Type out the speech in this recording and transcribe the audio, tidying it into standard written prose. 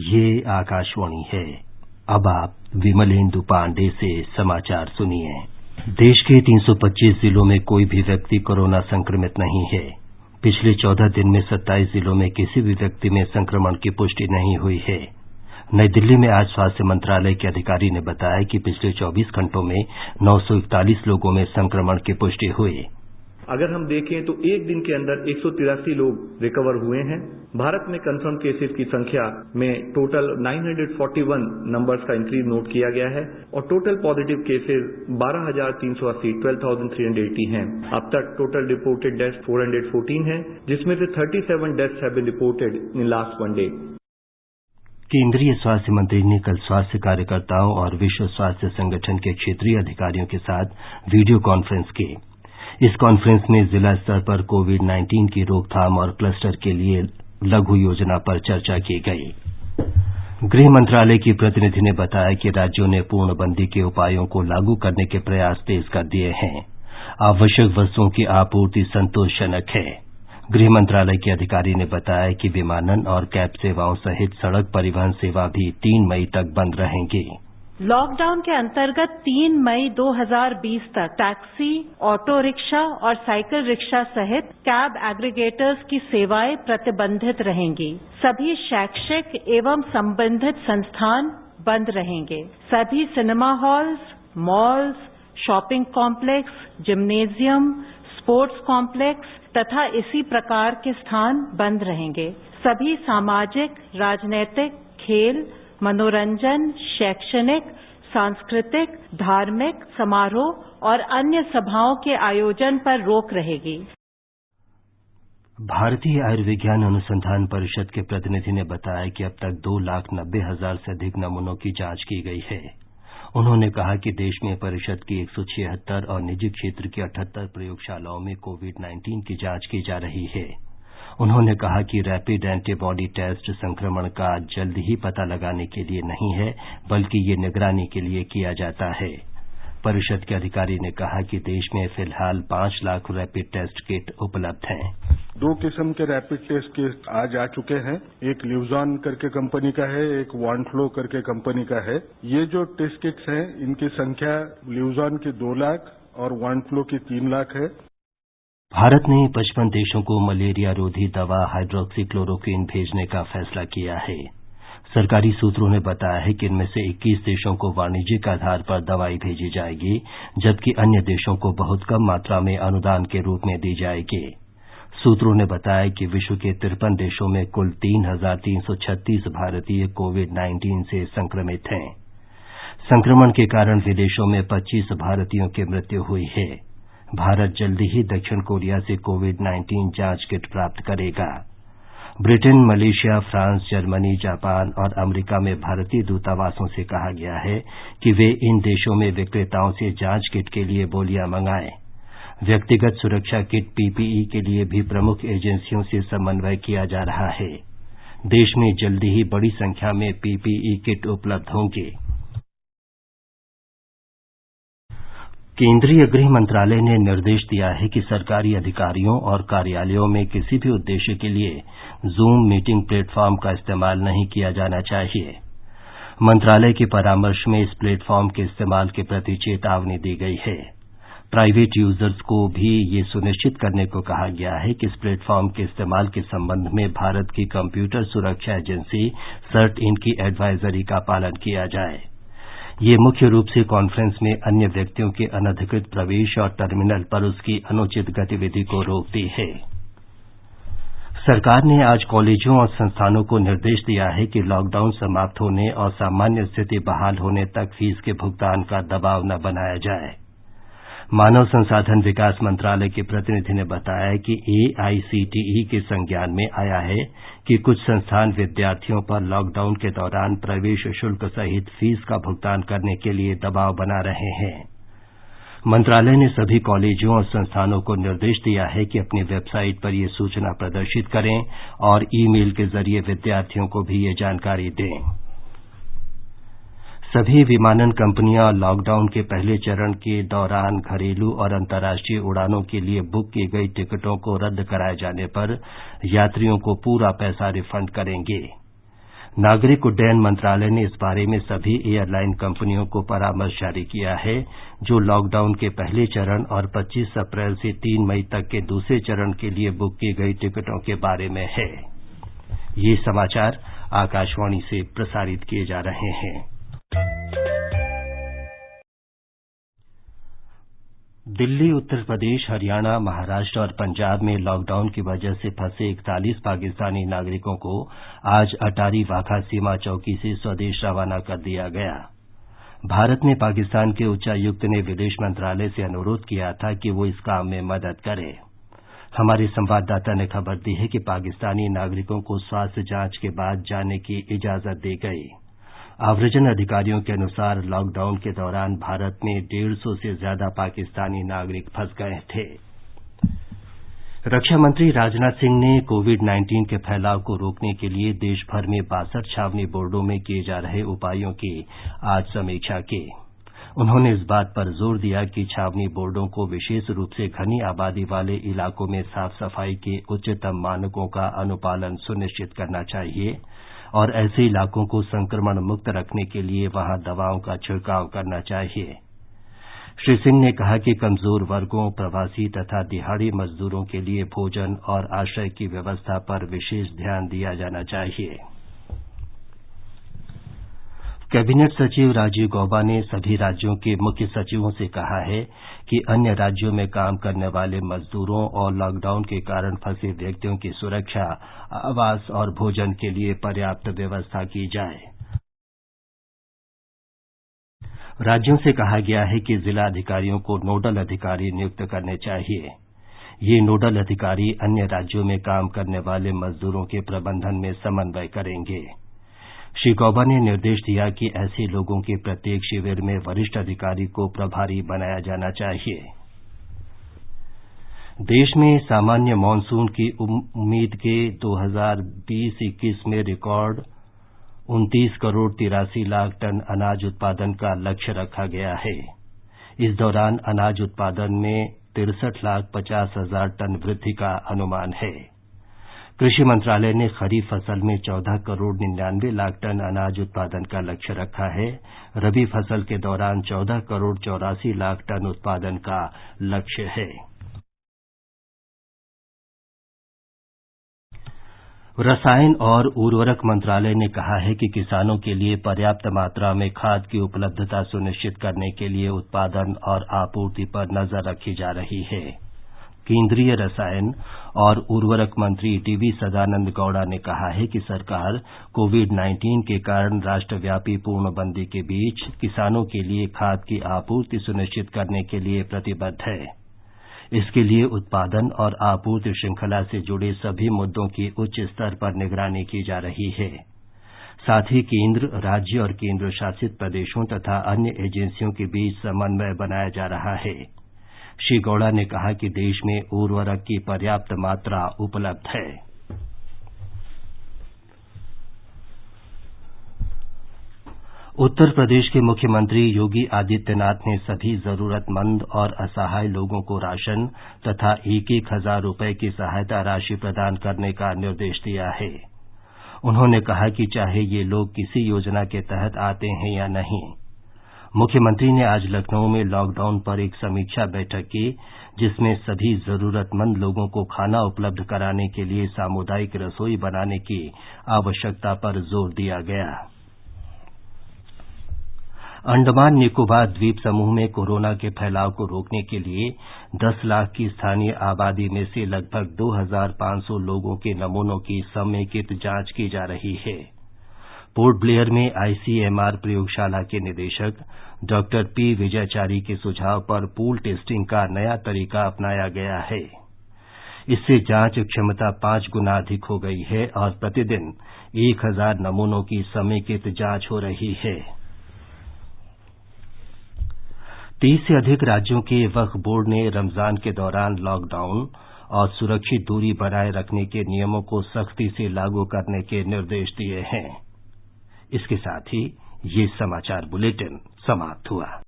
ये आकाशवाणी है। अब आप विमलेंदु पांडे से समाचार सुनिए। देश के 325 जिलों में कोई भी व्यक्ति कोरोना संक्रमित नहीं है। पिछले 14 दिन में 27 जिलों में किसी भी व्यक्ति में संक्रमण की पुष्टि नहीं हुई है। नई दिल्ली में आज स्वास्थ्य मंत्रालय के अधिकारी ने बताया कि पिछले 24 घंटों में 941 लोगों में संक्रमण की पुष्टि हुई। अगर हम देखें तो एक दिन के अंदर 183 लोग रिकवर हुए हैं। भारत में कंफर्म केसेस की संख्या में टोटल 941 नंबर्स का इंक्रीज नोट किया गया है और टोटल पॉजिटिव केसेस 12,380 12,380 हैं। अब तक टोटल रिपोर्टेड डेथ्स 414 हैं, जिसमें से 37 deaths have been reported in last 1 day. केंद्रीय स्वास्थ्य मंत्री ने कल स्वास्थ्य कार्यकर्ताओं और विश्व स्वास्थ्य संगठन के क्षेत्रीय अधिकारियों के साथ वीडियो कॉन्फ्रेंस की। इस कॉन्फ्रेंस में जिला स्तर पर कोविड-19 की रोकथाम और क्लस्टर के लिए लघु योजना पर चर्चा की गई। गृह मंत्रालय की प्रतिनिधि ने बताया कि राज्यों ने पूर्णबंदी के उपायों को लागू करने के प्रयास तेज कर दिए हैं। आवश्यक वस्तुओं की आपूर्ति संतोषजनक है। गृह मंत्रालय के अधिकारी ने बताया कि विमानन और कैब सेवाओं सहित सड़क परिवहन सेवा भी 3 मई तक बंद रहेंगी। लॉकडाउन के अंतर्गत 3 मई 2020 तक टैक्सी, ऑटो रिक्शा और साइकिल रिक्शा सहित कैब एग्रीगेटर्स की सेवाएं प्रतिबंधित रहेंगी। सभी शैक्षिक एवं संबंधित संस्थान बंद रहेंगे। सभी cinema halls, malls, shopping complex, gymnasium, sports complex तथा इसी प्रकार के स्थान बंद रहेंगे। सभी सामाजिक, राजनीतिक, खेल, मनोरंजन, शैक्षणिक, सांस्कृतिक, धार्मिक समारोह और अन्य सभाओं के आयोजन पर रोक रहेगी। भारतीय आयुर्विज्ञान अनुसंधान परिषद के प्रतिनिधि ने बताया कि अब तक 2,90,000 से अधिक नमूनों की जांच की गई है। उन्होंने कहा कि देश में परिषद की 176 और निजी क्षेत्र की 78 प्रयोगशालाओं में कोविड-19 की जांच की जा रही है। उन्होंने कहा कि रैपिड एंटीबॉडी टेस्ट संक्रमण का जल्द ही पता लगाने के लिए नहीं है, बल्कि ये निगरानी के लिए किया जाता है। परिषद के अधिकारी ने कहा कि देश में फिलहाल 5 लाख रैपिड टेस्ट किट उपलब्ध हैं। 2 किस्म के रैपिड टेस्ट किट आज आ चुके हैं। एक ल्यूजॉन करके कंपनी का है, एक वॉन्फ्लो करके कंपनी का है। ये जो टेस्ट किट्स हैं, इनकी संख्या ल्यूजॉन की 2 लाख और वॉन्फ्लो की 3 लाख है। भारत ने 55 देशों को मलेरिया रोधी दवा हाइड्रोक्सीक्लोरोक्विन भेजने का फैसला किया है। सरकारी सूत्रों ने बताया है कि इनमें से 21 देशों को वाणिज्यिक आधार पर दवाई भेजी जाएगी, जबकि अन्य देशों को बहुत कम मात्रा में अनुदान के रूप में दी जाएगी। सूत्रों ने बताया कि विश्व के 53 देशों में कुल 3,336 भारतीय कोविड-19 से संक्रमित हैं। संक्रमण के कारण विदेशों में 25 भारतीयों की मृत्यु हुई है। भारत जल्दी ही दक्षिण कोरिया से कोविड-19 जांच किट प्राप्त करेगा। Britain, Malaysia, France, Germany, Japan और अमेरिका में भारतीय दूतावासों से कहा गया है कि वे इन देशों में विक्रेताओं से जांच किट के लिए बोलियां मंगाएं। व्यक्तिगत सुरक्षा किट पीपीई के लिए भी प्रमुख एजेंसियों से समन्वय किया जा रहा है। देश में जल्दी ही बड़ी संख्या में पीपीई किट उपलब्ध होंगे। केंद्रीय गृह मंत्रालय ने निर्देश दिया है कि सरकारी अधिकारियों और कार्यालयों में किसी भी उद्देश्य के लिए जूम मीटिंग प्लेटफॉर्म का इस्तेमाल नहीं किया जाना चाहिए। मंत्रालय के परामर्श में इस प्लेटफॉर्म के इस्तेमाल के प्रति चेतावनी दी गई है। प्राइवेट यूजर्स को भी ये सुनिश्चित करने को कहा गया है कि इस प्लेटफॉर्म के इस्तेमाल के संबंध में भारत की कंप्यूटर सुरक्षा एजेंसी सर्ट-इन की एडवाइजरी का पालन किया जाए। ये मुख्य रूप से कॉन्फ्रेंस में अन्य व्यक्तियों के अनधिकृत प्रवेश और टर्मिनल पर उसकी अनुचित गतिविधि को रोकती है। सरकार ने आज कॉलेजों और संस्थानों को निर्देश दिया है कि लॉकडाउन समाप्त होने और सामान्य स्थिति बहाल होने तक फीस के भुगतान का दबाव न बनाया जाए। मानव संसाधन विकास मंत्रालय के प्रतिनिधि ने बताया कि एआईसीटीई के संज्ञान में आया है कि कुछ संस्थान विद्यार्थियों पर लॉकडाउन के दौरान प्रवेश शुल्क सहित फीस का भुगतान करने के लिए दबाव बना रहे हैं। मंत्रालय ने सभी कॉलेजों और संस्थानों को निर्देश दिया है कि अपनी वेबसाइट पर ये सूचना प्रदर्शित करें और ईमेल के जरिए विद्यार्थियों को भी ये जानकारी दें। सभी विमानन कंपनियां लॉकडाउन के पहले चरण के दौरान घरेलू और अंतर्राष्ट्रीय उड़ानों के लिए बुक की गई टिकटों को रद्द कराए जाने पर यात्रियों को पूरा पैसा रिफंड करेंगे। नागरिक उड्डयन मंत्रालय ने इस बारे में सभी एयरलाइन कंपनियों को परामर्श जारी किया है जो लॉकडाउन के पहले चरण और 25 अप्रैल से 3 मई तक के दूसरे चरण के लिए बुक की गई टिकटों के बारे में है। ये समाचार आकाशवाणी से प्रसारित किए जा रहे हैं। दिल्ली, उत्तर प्रदेश, हरियाणा, महाराष्ट्र और पंजाब में लॉकडाउन की वजह से फंसे 41 पाकिस्तानी नागरिकों को आज अटारी वाघा सीमा चौकी से स्वदेश रवाना कर दिया गया। भारत में पाकिस्तान के उच्चायुक्त ने विदेश मंत्रालय से अनुरोध किया था कि वो इस काम में मदद करे। हमारे संवाददाता ने खबर दी है कि पाकिस्तानी नागरिकों को स्वास्थ्य जांच के बाद जाने की इजाजत दी गई। आव्रजन अधिकारियों के अनुसार लॉकडाउन के दौरान भारत में 150 से ज्यादा पाकिस्तानी नागरिक फंस गए थे। रक्षा मंत्री राजनाथ सिंह ने कोविड-19 के फैलाव को रोकने के लिए देश भर में 62 छावनी बोर्डों में किए जा रहे उपायों की आज समीक्षा की। उन्होंने इस बात पर जोर दिया कि छावनी बोर्डों को विशेष रूप से घनी आबादी वाले इलाकों में साफ सफाई के उच्चतम मानकों का अनुपालन सुनिश्चित करना चाहिए और ऐसे इलाकों को संक्रमण मुक्त रखने के लिए वहां दवाओं का छिड़काव करना चाहिए। श्री सिंह ने कहा कि कमजोर वर्गों, प्रवासी तथा दिहाड़ी मजदूरों के लिए भोजन और आश्रय की व्यवस्था पर विशेष ध्यान दिया जाना चाहिए। कैबिनेट सचिव राजीव गौबा ने सभी राज्यों के मुख्य सचिवों से कहा है कि अन्य राज्यों में काम करने वाले मजदूरों और लॉकडाउन के कारण फंसे व्यक्तियों की सुरक्षा, आवास और भोजन के लिए पर्याप्त व्यवस्था की जाए। राज्यों से कहा गया है कि जिला अधिकारियों को नोडल अधिकारी नियुक्त करने चाहिए। ये नोडल अधिकारी अन्य राज्यों में काम करने वाले मजदूरों के प्रबंधन में समन्वय करेंगे। श्री गौबा ने निर्देश दिया कि ऐसे लोगों के प्रत्येक शिविर में वरिष्ठ अधिकारी को प्रभारी बनाया जाना चाहिए। देश में सामान्य मानसून की उम्मीद के 2020-21 में रिकॉर्ड 29 करोड़ 83 लाख टन अनाज उत्पादन का लक्ष्य रखा गया है। इस दौरान अनाज उत्पादन में 63,50,000 टन वृद्धि का अनुमान है। कृषि मंत्रालय ने खरीफ फसल में 14 करोड़ 99 लाख टन अनाज उत्पादन का लक्ष्य रखा है। रबी फसल के दौरान 14 करोड़ 84 लाख टन उत्पादन का लक्ष्य है। रसायन और उर्वरक मंत्रालय ने कहा है कि किसानों के लिए पर्याप्त मात्रा में खाद की उपलब्धता सुनिश्चित करने के लिए उत्पादन और आपूर्ति पर नजर रखी जा रही है। केंद्रीय रसायन और उर्वरक मंत्री टीवी सदानंद गौड़ा ने कहा है कि सरकार कोविड-19 के कारण राष्ट्रव्यापी पूर्णबंदी के बीच किसानों के लिए खाद की आपूर्ति सुनिश्चित करने के लिए प्रतिबद्ध है। इसके लिए उत्पादन और आपूर्ति श्रृंखला से जुड़े सभी मुद्दों की उच्च स्तर पर निगरानी की जा रही है। साथ ही केंद्र, राज्य और केंद्र शासित प्रदेशों तथा अन्य एजेंसियों के बीच समन्वय बनाया जा रहा है। श्री गौड़ा ने कहा कि देश में उर्वरक की पर्याप्त मात्रा उपलब्ध है। उत्तर प्रदेश के मुख्यमंत्री योगी आदित्यनाथ ने सभी जरूरतमंद और असहाय लोगों को राशन तथा 1-1 हजार रुपये की सहायता राशि प्रदान करने का निर्देश दिया है। उन्होंने कहा कि चाहे ये लोग किसी योजना के तहत आते हैं या नहीं। मुख्यमंत्री ने आज लखनऊ में लॉकडाउन पर एक समीक्षा बैठक की, जिसमें सभी जरूरतमंद लोगों को खाना उपलब्ध कराने के लिए सामुदायिक रसोई बनाने की आवश्यकता पर जोर दिया गया। अंडमान निकोबार द्वीप समूह में कोरोना के फैलाव को रोकने के लिए 10 लाख की स्थानीय आबादी में से लगभग 2,500 लोगों के नमूनों की समेकित जांच की जा रही है। पोर्ट ब्लेयर में आईसीएमआर प्रयोगशाला के निदेशक डॉक्टर पी विजयचारी के सुझाव पर पूल टेस्टिंग का नया तरीका अपनाया गया है। इससे जांच क्षमता 5 गुना अधिक हो गई है और प्रतिदिन 1,000 नमूनों की समेकित जांच हो रही है। 30 से अधिक राज्यों के वक्फ बोर्ड ने रमजान के दौरान लॉकडाउन और सुरक्षित दूरी बनाए रखने के नियमों को सख्ती से लागू करने के निर्देश दिए हैं। इसके साथ ही ये समाचार बुलेटिन समाप्त हुआ।